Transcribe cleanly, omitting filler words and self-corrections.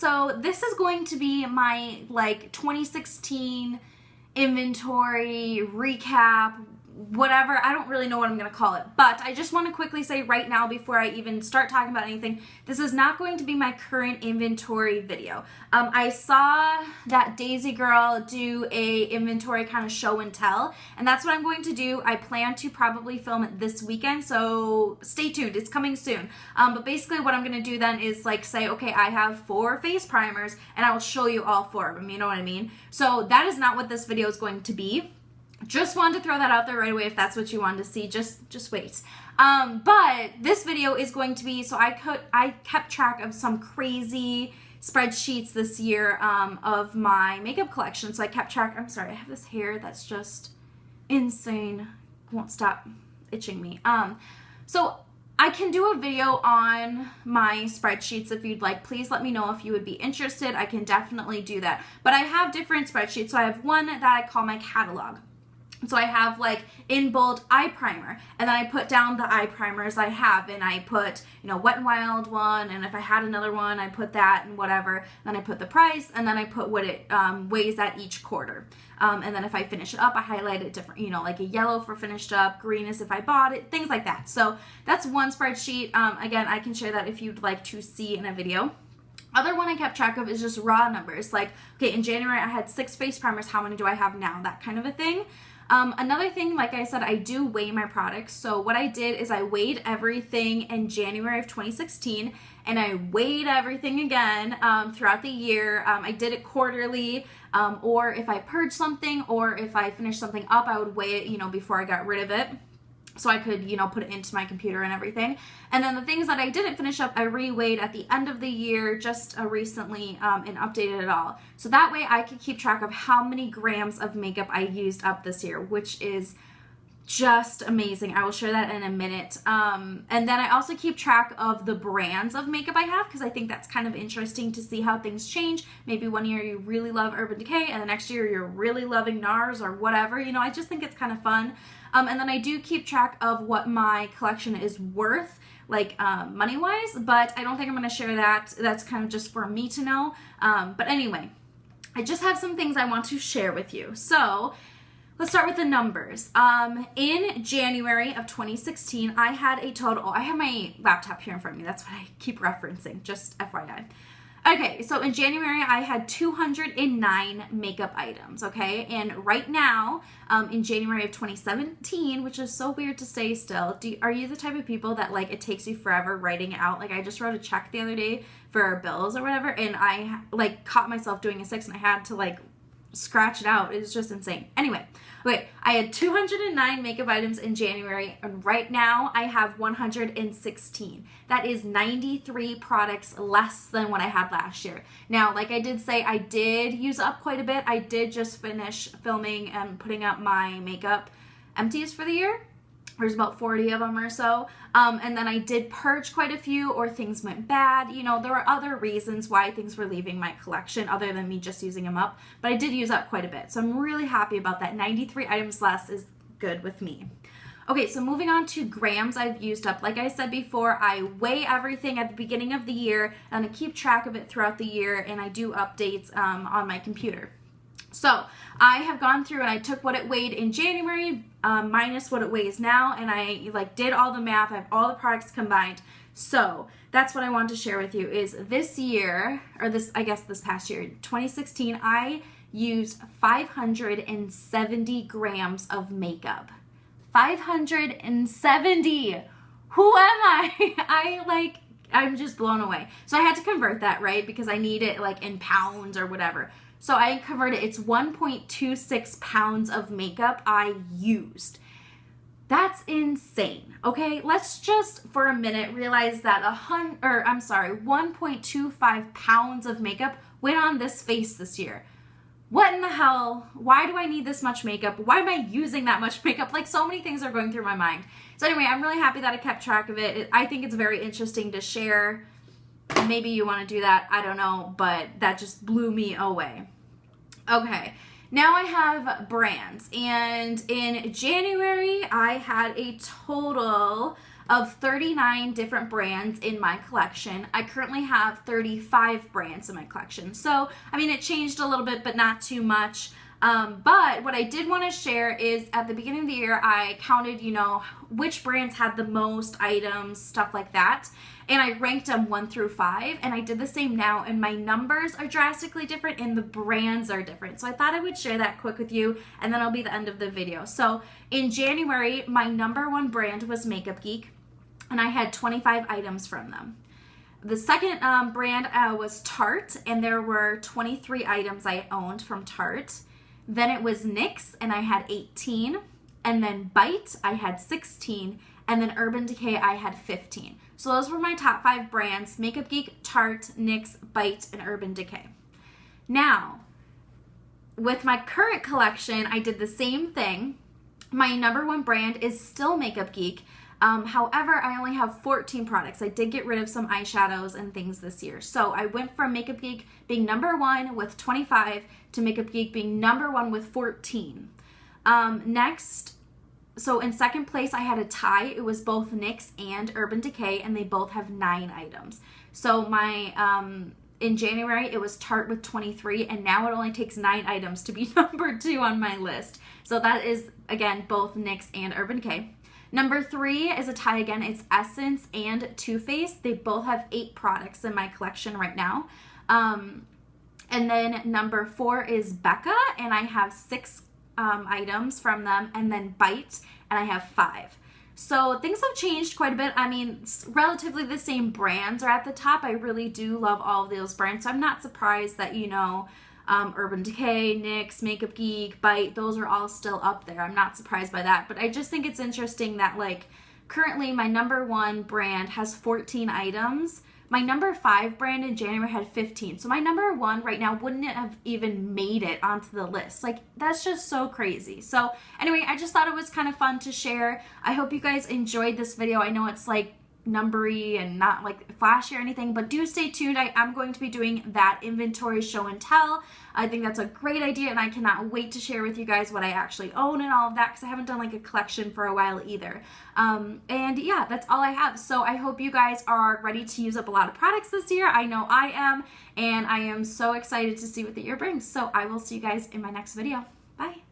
So this is going to be my like 2016 inventory recap, whatever. I don't really know what I'm going to call it, but I just want to quickly say right now before I even start talking about anything, this is not going to be my current inventory video. I saw that Daisy Girl do a inventory kind of show and tell, and that's what I'm going to do. I plan to probably film it this weekend, so stay tuned. It's coming soon. But basically what I'm going to do then is like say, okay, I have 4 face primers and I will show you all 4 of them. You know what I mean? So that is not what this video is going to be. Just wanted to throw that out there right away. If that's what you wanted to see, just wait. But this video is going to be, so I kept track of some crazy spreadsheets this year of my makeup collection. So I kept track. I'm sorry, I have this hair that's just insane. Won't stop itching me. So I can do a video on my spreadsheets if you'd like. Please let me know if you would be interested. I can definitely do that. But I have different spreadsheets. So I have one that I call my catalog. So I have like in bold eye primer, and then I put down the eye primers I have, and I put, you know, Wet n Wild one, and if I had another one, I put that and whatever. Then I put the price, and then I put what it weighs at each quarter. And then if I finish it up, I highlight it different, you know, like a yellow for finished up, green is if I bought it, things like that. So that's one spreadsheet. Again, I can share that if you'd like to see in a video. Other one I kept track of is just raw numbers. Like, okay, in January I had 6 face primers. How many do I have now? That kind of a thing. Another thing, like I said, I do weigh my products. So what I did is I weighed everything in January of 2016, and I weighed everything again throughout the year. I did it quarterly, or if I purged something or if I finished something up, I would weigh it, you know, before I got rid of it, so I could, you know, put it into my computer and everything. And then the things that I didn't finish up, I re-weighed at the end of the year just recently and updated it all. So that way I could keep track of how many grams of makeup I used up this year, which is just amazing. I will share that in a minute. And then I also keep track of the brands of makeup I have, because I think that's kind of interesting to see how things change. Maybe one year you really love Urban Decay and the next year you're really loving NARS or whatever. You know, I just think it's kind of fun. And then I do keep track of what my collection is worth, like money-wise, but I don't think I'm going to share that. That's kind of just for me to know. But anyway, I just have some things I want to share with you. So let's start with the numbers. In January of 2016, I had a total, I have my laptop here in front of me. That's what I keep referencing, just FYI. Okay, so in January, I had 209 makeup items, okay? And right now, in January of 2017, which is so weird to say still, are you the type of people that, like, it takes you forever writing it out? Like, I just wrote a check the other day for our bills or whatever, and I, like, caught myself doing a 6, and I had to, like, scratch it out. It was just insane. Anyway, okay, I had 209 makeup items in January, and right now I have 116. That is 93 products less than what I had last year. Now, like I did say, I did use up quite a bit. I did just finish filming and putting up my makeup empties for the year. There's about 40 of them or so. And then I did purge quite a few, or things went bad. You know, there were other reasons why things were leaving my collection other than me just using them up. But I did use up quite a bit. So I'm really happy about that. 93 items less is good with me. Okay, so moving on to grams I've used up. Like I said before, I weigh everything at the beginning of the year, and I keep track of it throughout the year, and I do updates on my computer. So I have gone through and I took what it weighed in January minus what it weighs now, and I like did all the math. I have all the products combined. So that's what I want to share with you is this year, or this past year, 2016, I used 570 grams of makeup. 570! Who am I? I'm just blown away. So I had to convert that, right? Because I need it like in pounds or whatever. So I converted, it's 1.26 pounds of makeup I used. That's insane, okay? Let's just for a minute realize that 1.25 pounds of makeup went on this face this year. What in the hell? Why do I need this much makeup? Why am I using that much makeup? Like, so many things are going through my mind. So anyway, I'm really happy that I kept track of it. I think it's very interesting to share. Maybe you want to do that, I don't know, but that just blew me away. Okay, now I have brands, and in January I had a total of 39 different brands in my collection. I currently have 35 brands in my collection. So, I mean, it changed a little bit, but not too much. But what I did want to share is at the beginning of the year, I counted, you know, which brands had the most items, stuff like that. And I ranked them 1 through 5, and I did the same now, and my numbers are drastically different and the brands are different. So I thought I would share that quick with you, and then it'll be the end of the video. So in January, my #1 brand was Makeup Geek, and I had 25 items from them. The second brand was Tarte, and there were 23 items I owned from Tarte. Then it was NYX, and I had 18. And then Bite, I had 16. And then Urban Decay, I had 15. So those were my top 5 brands: Makeup Geek, Tarte, NYX, Bite, and Urban Decay. Now, with my current collection, I did the same thing. My #1 brand is still Makeup Geek. However, I only have 14 products. I did get rid of some eyeshadows and things this year. So I went from Makeup Geek being #1 with 25 to Makeup Geek being #1 with 14. Next, so in second place, I had a tie. It was both NYX and Urban Decay, and they both have 9 items. So my, in January, it was Tarte with 23, and now it only takes 9 items to be #2 on my list. So that is, again, both NYX and Urban Decay. #3 is a tie again. It's Essence and Too Faced. They both have 8 products in my collection right now. And then #4 is Becca, and I have 6 items from them. And then Bite, and I have 5. So things have changed quite a bit. I mean, relatively the same brands are at the top. I really do love all of those brands. So I'm not surprised that, you know, Urban Decay, NYX, Makeup Geek, Bite, those are all still up there. I'm not surprised by that. But I just think it's interesting that, like, currently my #1 brand has 14 items. My #5 brand in January had 15. So my #1 right now wouldn't have even made it onto the list. Like, that's just so crazy. So anyway, I just thought it was kind of fun to share. I hope you guys enjoyed this video. I know it's like numbery and not like flashy or anything, but do stay tuned. I am going to be doing that inventory show and tell. I think that's a great idea, and I cannot wait to share with you guys what I actually own and all of that, because I haven't done like a collection for a while either. And yeah, that's all I have. So I hope you guys are ready to use up a lot of products this year. I know I am, and I am so excited to see what the year brings. So I will see you guys in my next video. Bye.